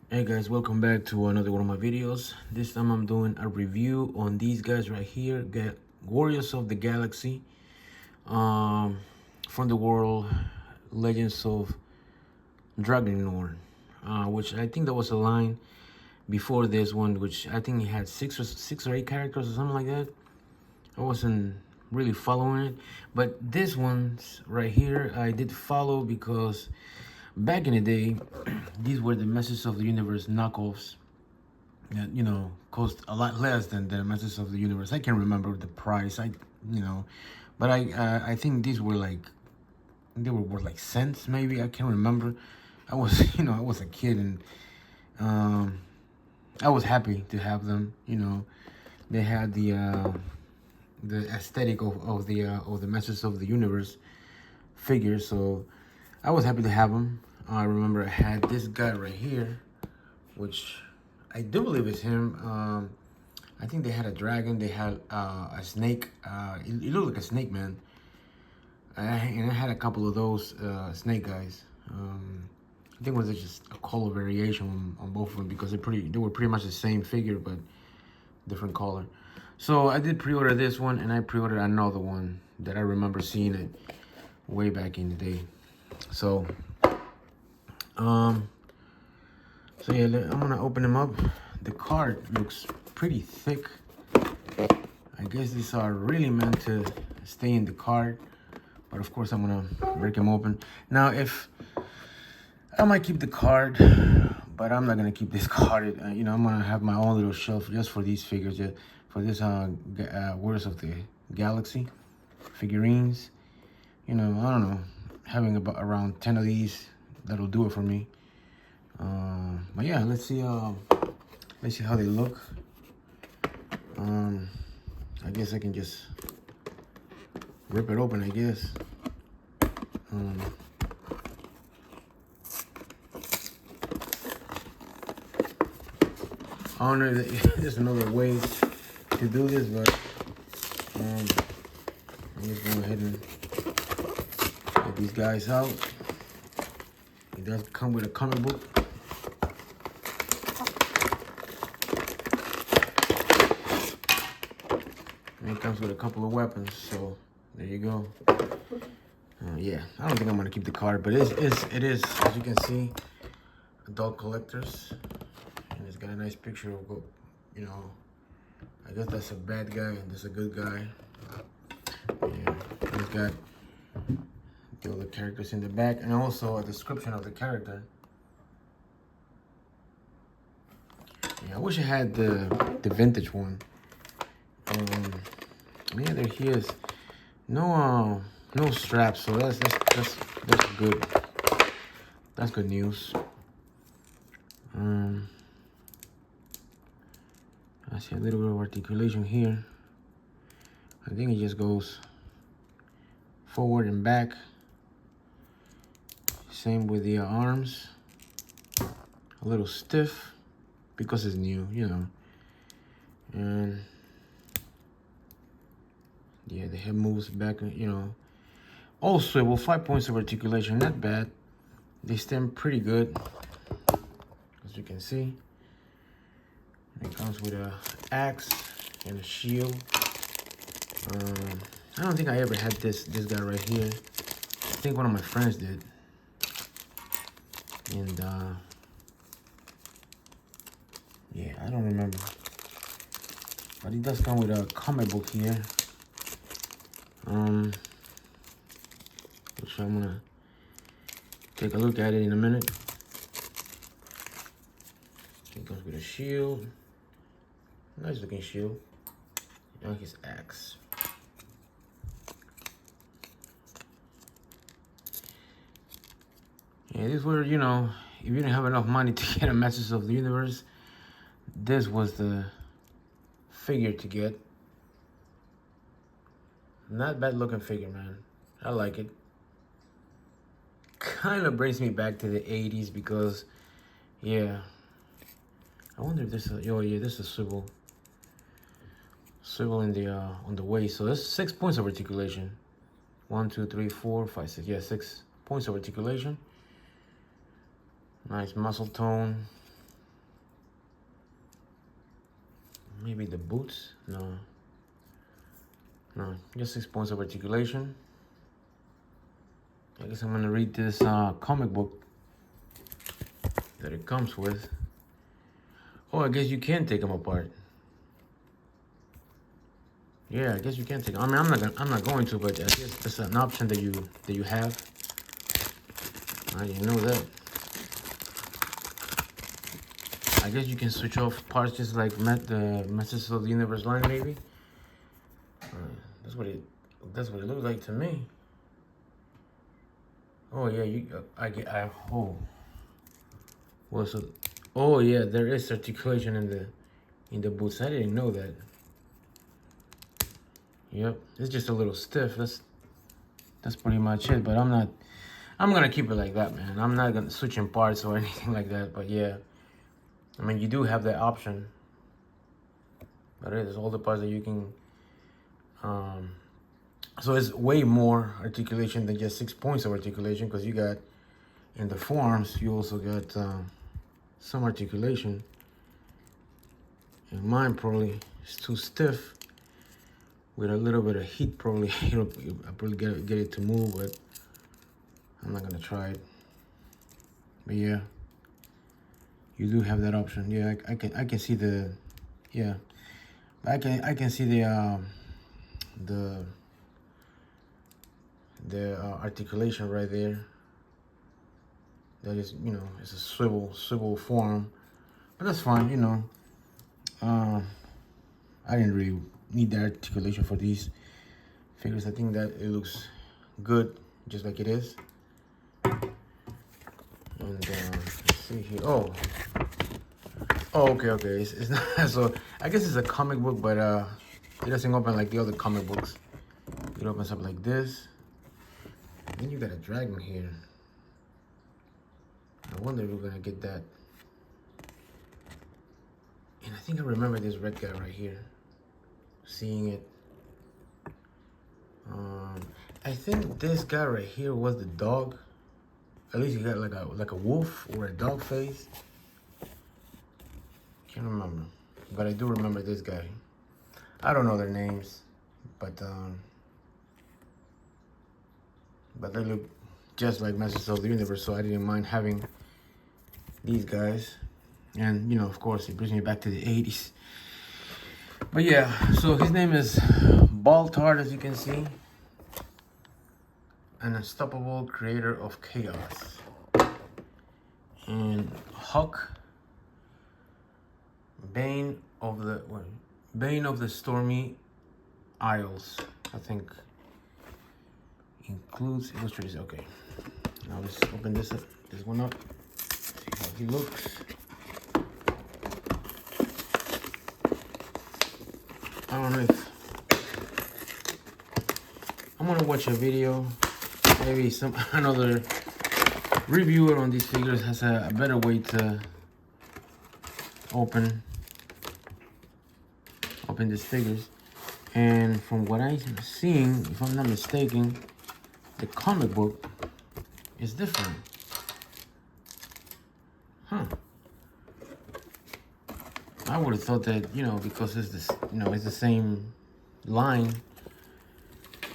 Hey guys, welcome back to another one of my videos. This time I'm doing a review on these guys right here, Warriors of the Galaxy, um, from the world Legends of Dragonlord, which I think that was a line before this one, which I think it had six or eight characters or something like that. I wasn't really following it, but this one's right here I did follow because back in the day, these were the Masters of the Universe knockoffs that cost a lot less than the Masters of the Universe. I can't remember the price. But I think these were like they were worth like cents maybe. I can't remember. I was I was a kid and um, I was happy to have them. They had the aesthetic of the Masters of the Universe figures, so I was happy to have them. I remember I had this guy right here, which I do believe is him. I think they had a dragon. They had a snake. It looked like a snake man. And I had a couple of those snake guys. I think it was just a color variation on both of them because they were pretty much the same figure but different color. So I did pre-order this one and I pre-ordered another one that I remember seeing it way back in the day. So um so yeah, I'm gonna open them up. The card looks pretty thick. I guess these are really meant to stay in the card, but of course I'm gonna break them open. Now, if I might keep the card, but I'm not gonna keep this card. I'm gonna have my own little shelf just for these figures, just for this Warriors of the Galaxy figurines. I don't know, having about around 10 of these, that'll do it for me. But yeah, let's see how they look. I guess I can just rip it open, I guess. I don't know if there's another way to do this, but I'm just going ahead and get these guys out. It does come with a comic book. And it comes with a couple of weapons, so there you go. Yeah, I don't think I'm gonna keep the card, but it is, as you can see, adult collectors. And it's got a nice picture of, I guess that's a bad guy and this a good guy. Yeah, it's got the other characters in the back and also a description of the character. Yeah, I wish I had the vintage one. Yeah, there he is. No straps, so that's good. That's good news. I see a little bit of articulation here. I think it just goes forward and back. Same with the arms. A little stiff because it's new, And yeah, the head moves back, All swivel, 5 points of articulation, not bad. They stand pretty good, as you can see. It comes with a axe and a shield. I don't think I ever had this guy right here. I think one of my friends did. And yeah, I don't remember. But it does come with a comic book here. Which I'm gonna take a look at it in a minute. It comes with a shield. Nice looking shield. And his axe. Yeah, this were, if you didn't have enough money to get a Masters of the Universe, this was the figure to get. Not bad looking figure, man. I like it. Kind of brings me back to the 80s because, yeah. I wonder if this is, oh yeah, this is swivel. Swivel in the, on the waist. So that's 6 points of articulation. 1, 2, 3, 4, 5, 6. Yeah, 6 points of articulation. Nice muscle tone. maybe the boots. No, just 6 points of articulation. I guess I'm gonna read this comic book that it comes with. Oh, I guess you can take them apart. Yeah, I guess you can take them. I mean, I'm not going to, but I guess that's an option that you have. I didn't know that. I guess you can switch off parts just like the Masters of the Universe line, maybe. That's what it looks like to me. Oh yeah, well, so, oh yeah, there is articulation in the boots. I didn't know that. Yep, it's just a little stiff. That's pretty much it. But I'm gonna keep it like that, man. I'm not gonna switch in parts or anything like that. But yeah, I mean, you do have that option. But it is all the parts that you can. So it's way more articulation than just 6 points of articulation, because you got in the forearms, you also got some articulation. And mine probably is too stiff. With a little bit of heat, probably I'll probably get it to move, but I'm not gonna try it. But yeah, you do have that option. Yeah, I can see the, yeah, I can see the articulation right there. That is, you know, it's a swivel form, but that's fine. You know, I didn't really need the articulation for these figures. I think that it looks good just like it is. And let's see here. Oh, okay. It's not so. I guess it's a comic book, but it doesn't open like the other comic books. It opens up like this. Then you got a dragon here. I wonder if we're gonna get that. And I think I remember this red guy right here. Seeing it. I think this guy right here was the dog. At least he got like a wolf or a dog face. Can't remember, but I do remember this guy. I don't know their names, but they look just like Masters of the Universe, so I didn't mind having these guys. And you know, of course, it brings me back to the 80s. But yeah, so his name is Baltar, as you can see. An unstoppable creator of chaos. And Huck, Bane of the Stormy Isles, I think includes illustrators. Okay, now let's open this one up, see how he looks. I don't know if I'm gonna watch a video. Maybe another reviewer on these figures has a better way to open these figures. And from what I'm seeing, if I'm not mistaken, the comic book is different. Huh. I would have thought that, you know, because it's this, you know, it's the same line,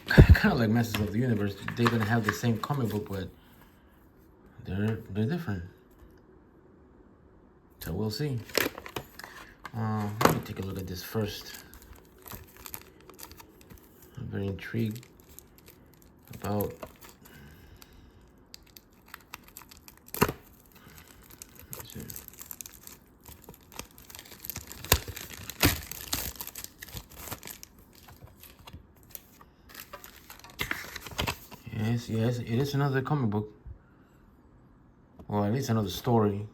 kind of like Masters of the Universe, they're gonna have the same comic book, but they're different. So we'll see. Let me take a look at this first. I'm very intrigued about. Yes, it is another comic book. Well, at least another story.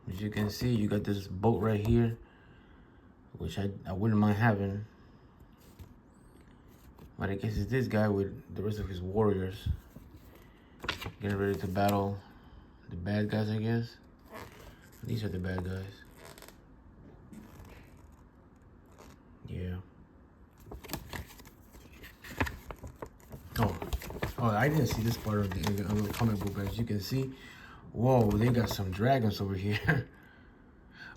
As you can see, you got this boat right here, which I wouldn't mind having. But I guess it's this guy with the rest of his warriors getting ready to battle the bad guys, I guess. These are the bad guys. Yeah. Oh, I didn't see this part of the comic book, but as you can see, whoa, they got some dragons over here.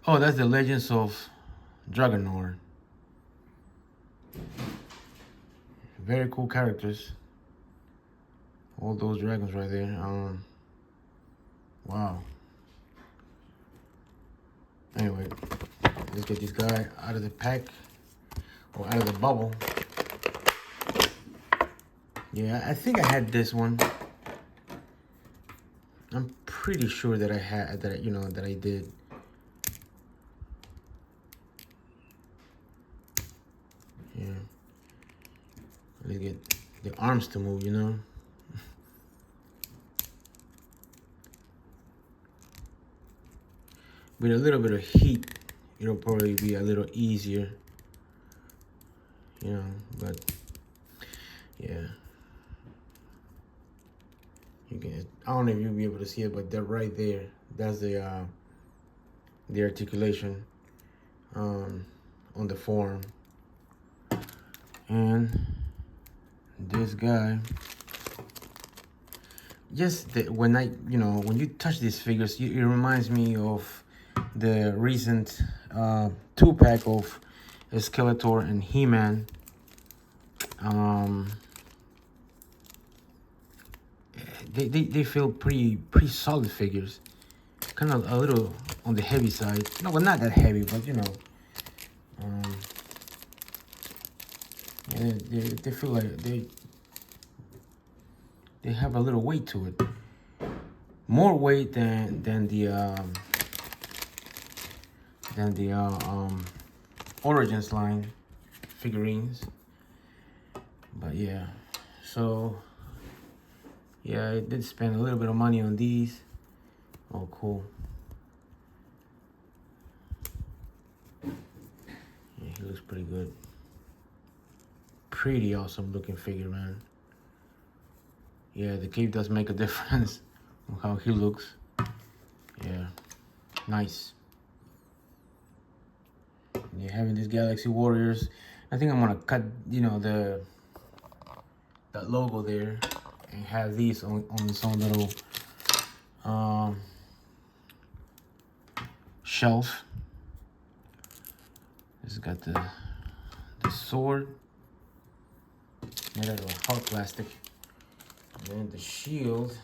Oh, that's the Legends of Dragonor. Very cool characters. All those dragons right there. Wow. Anyway, let's get this guy out of the pack or out of the bubble. Yeah, I think I had this one. I'm pretty sure that I had that. You know that I did. Yeah. Let's get the arms to move. You know. With a little bit of heat, it'll probably be a little easier. You know, but yeah. You can, I don't know if you'll be able to see it, but they're right there. That's the articulation on the form. And this guy, just when when you touch these figures, it reminds me of the recent 2-pack of Skeletor and He-Man. They feel pretty solid figures. Kind of a little on the heavy side. No, well, not that heavy, but you know. And they feel like they have a little weight to it. More weight than the Origins line figurines. But yeah, so yeah, I did spend a little bit of money on these. Oh, cool. Yeah, he looks pretty good. Pretty awesome looking figure, man. Yeah, the cape does make a difference on how he looks. Yeah, nice. And you're having these Galaxy Warriors. I think I'm gonna cut, you know, that logo there and have these on its own little shelf. This has got the sword made out of hard plastic, and then the shield.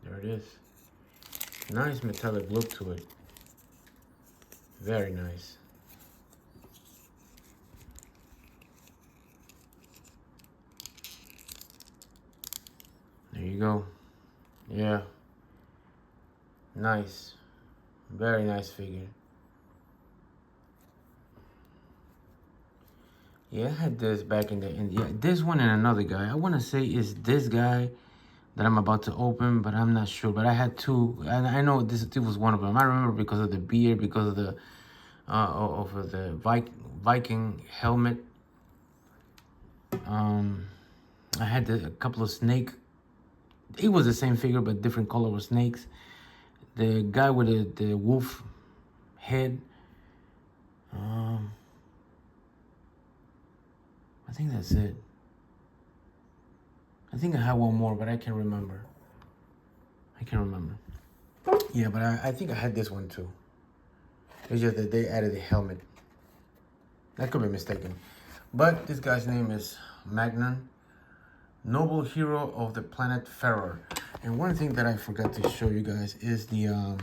There it is. Nice metallic look to it. Very nice. There you go. Yeah. Nice. Very nice figure. Yeah, I had this back in the end. Yeah, this one and another guy. I want to say is this guy that I'm about to open, but I'm not sure. But I had two, and I know this was one of them. I remember because of the beard, because of the Viking helmet. I had a couple of snake. It was the same figure, but different color of snakes. The guy with the wolf head. I think that's it. I think I had one more, but I can't remember. Yeah, but I think I had this one too. It's just that they added a helmet. I could be mistaken. But this guy's name is Magnon, noble hero of the planet Ferrer. And one thing that I forgot to show you guys is the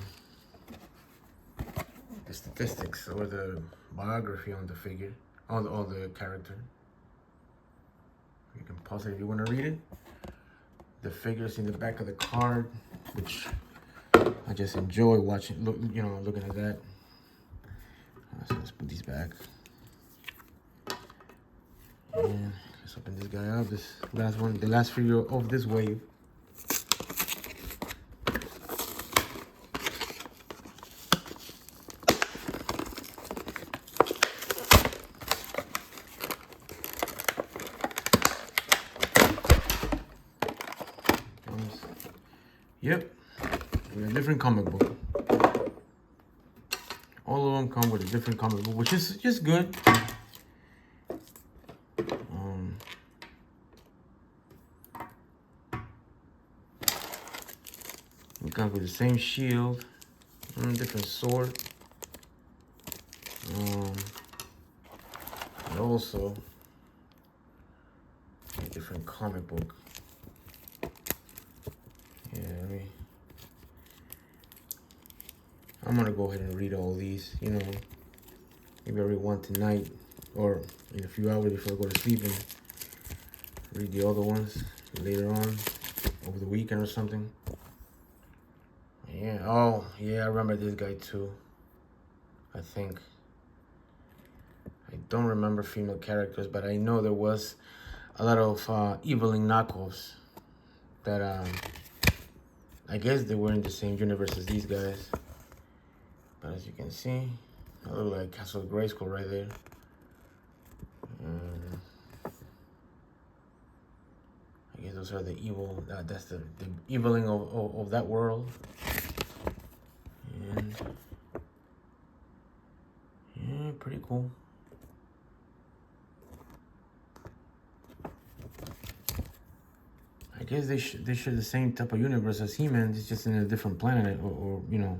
statistics or the biography on the figure, on the character. You can pause it if you want to read it. The figures in the back of the card, which I just enjoy watching. Looking at that. So let's put these back. And let's open this guy up. This last one, the last figure of this wave. Yep, with a different comic book. All of them come with a different comic book, which is just good. It comes with the same shield, different sword. And also a different comic book. Yeah, I'm gonna go ahead and read all these, you know, maybe I read one tonight or in a few hours before I go to sleep, and read the other ones later on over the weekend or something. Yeah, oh yeah, I remember this guy too. I think I don't remember female characters, but I know there was a lot of Evelyn knockoffs that I guess they were in the same universe as these guys. But as you can see, I look like Castle Grayskull right there. I guess those are the evil, that's the eviling of that world. And yeah, pretty cool. I guess they share the same type of universe as He-Man. It's just in a different planet, or you know,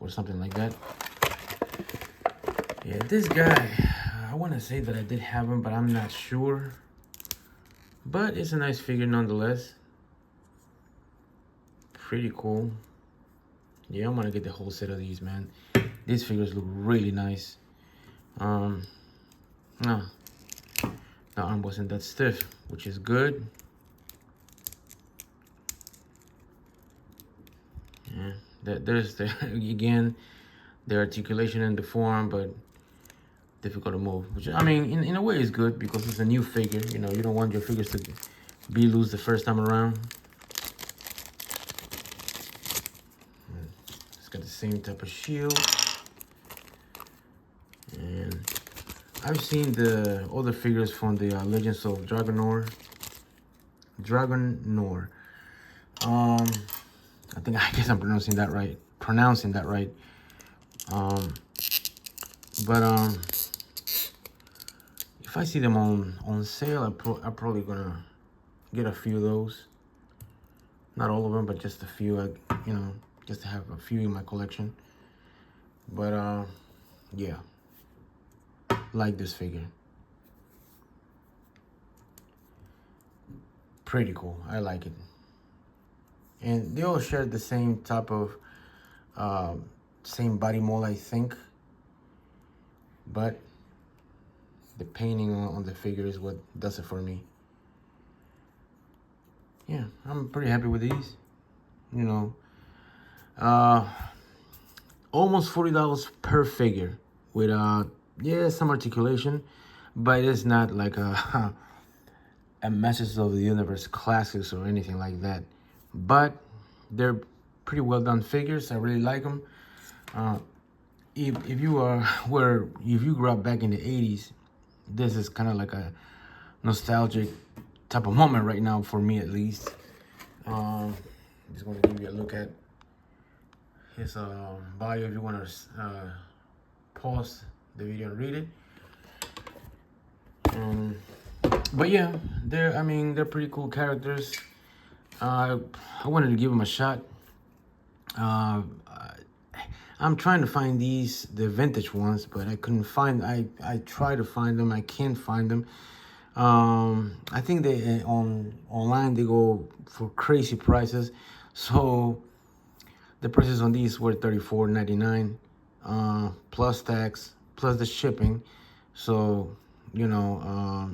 or something like that. Yeah, this guy, I want to say that I did have him, but I'm not sure. But it's a nice figure nonetheless. Pretty cool. Yeah, I'm gonna get the whole set of these, man. These figures look really nice. No, the arm wasn't that stiff, which is good. Yeah, there's the again the articulation and the form, but difficult to move. Which, I mean, in a way is good because it's a new figure. You know, you don't want your figures to be loose the first time around. It's got the same type of shield. And I've seen the other figures from the Legends of Dragonor. I guess I'm pronouncing that right. But if I see them on sale, I'm probably gonna get a few of those. Not all of them, but just a few. You know, just to have a few in my collection. But yeah, like this figure. Pretty cool. I like it. And they all share the same type of same body mold, I think. But the painting on the figure is what does it for me. Yeah, I'm pretty happy with these. You know, almost $40 per figure with yeah, some articulation, but it's not like a a Masters of the Universe classics or anything like that. But they're pretty well done figures. I really like them. If you grew up back in the 80s, this is kind of like a nostalgic type of moment right now for me, at least. Just going to give you a look at his bio if you want to pause the video and read it. But yeah, they're pretty cool characters. I wanted to give them a shot. I'm trying to find the vintage ones, but I couldn't find. I tried to find them. I can't find them. I think they online they go for crazy prices. So the prices on these were $34.99 plus tax, plus the shipping. So you know,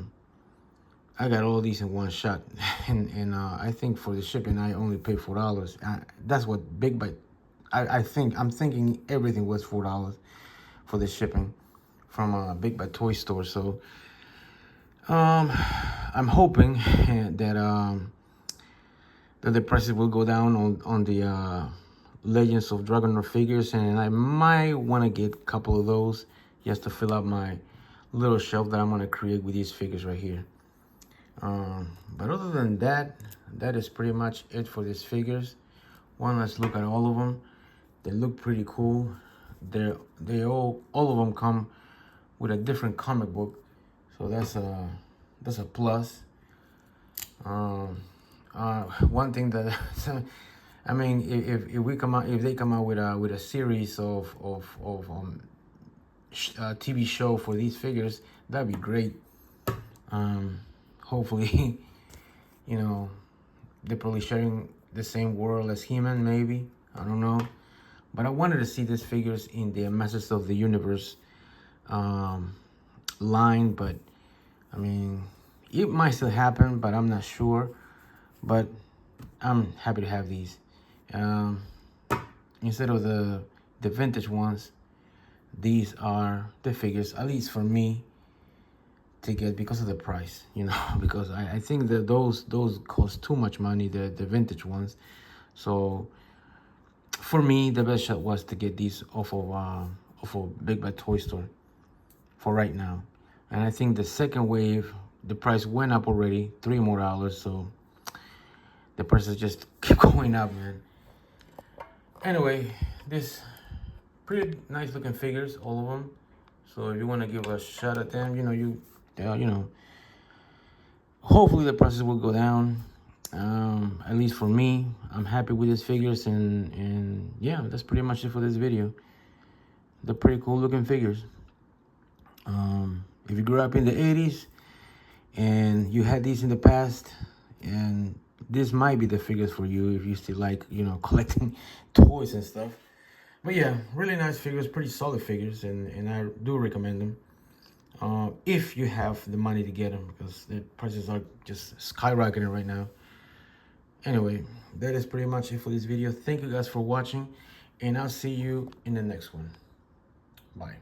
I got all these in one shot, and I think for the shipping I only paid $4. That's what Big Bite. I'm thinking everything was $4 for the shipping from Big Bite Toy Store. So I'm hoping that that the prices will go down on the Legends of Dragonor figures, and I might want to get a couple of those just to fill up my little shelf that I'm gonna create with these figures right here. But other than that, that is pretty much it for these figures. Let's look at all of them. They look pretty cool. All of them come with a different comic book, so that's a plus. One thing that I mean, if they come out with a series of TV show for these figures, that'd be great. Hopefully, you know, they're probably sharing the same world as He-Man, maybe. I don't know. But I wanted to see these figures in the Masters of the Universe line, but I mean, it might still happen, but I'm not sure. But I'm happy to have these. Instead of the vintage ones, these are the figures, at least for me, to get because of the price, you know, because I think that those cost too much money, the vintage ones. So for me, the best shot was to get these off of Big Bad Toy Store for right now. And I think the second wave, the price went up already, $3 more, so the prices just keep going up, man. Anyway, this pretty nice looking figures, all of them. So if you want to give a shot at them, you know, hopefully the prices will go down. At least for me, I'm happy with these figures, and yeah, that's pretty much it for this video. They're pretty cool looking figures. If you grew up in the 80s and you had these in the past, and this might be the figures for you if you still like, you know, collecting toys and stuff. But yeah, really nice figures, pretty solid figures, and I do recommend them if you have the money to get them, because the prices are just skyrocketing right now. Anyway, that is pretty much it for this video. Thank you guys for watching, and I'll see you in the next one. Bye.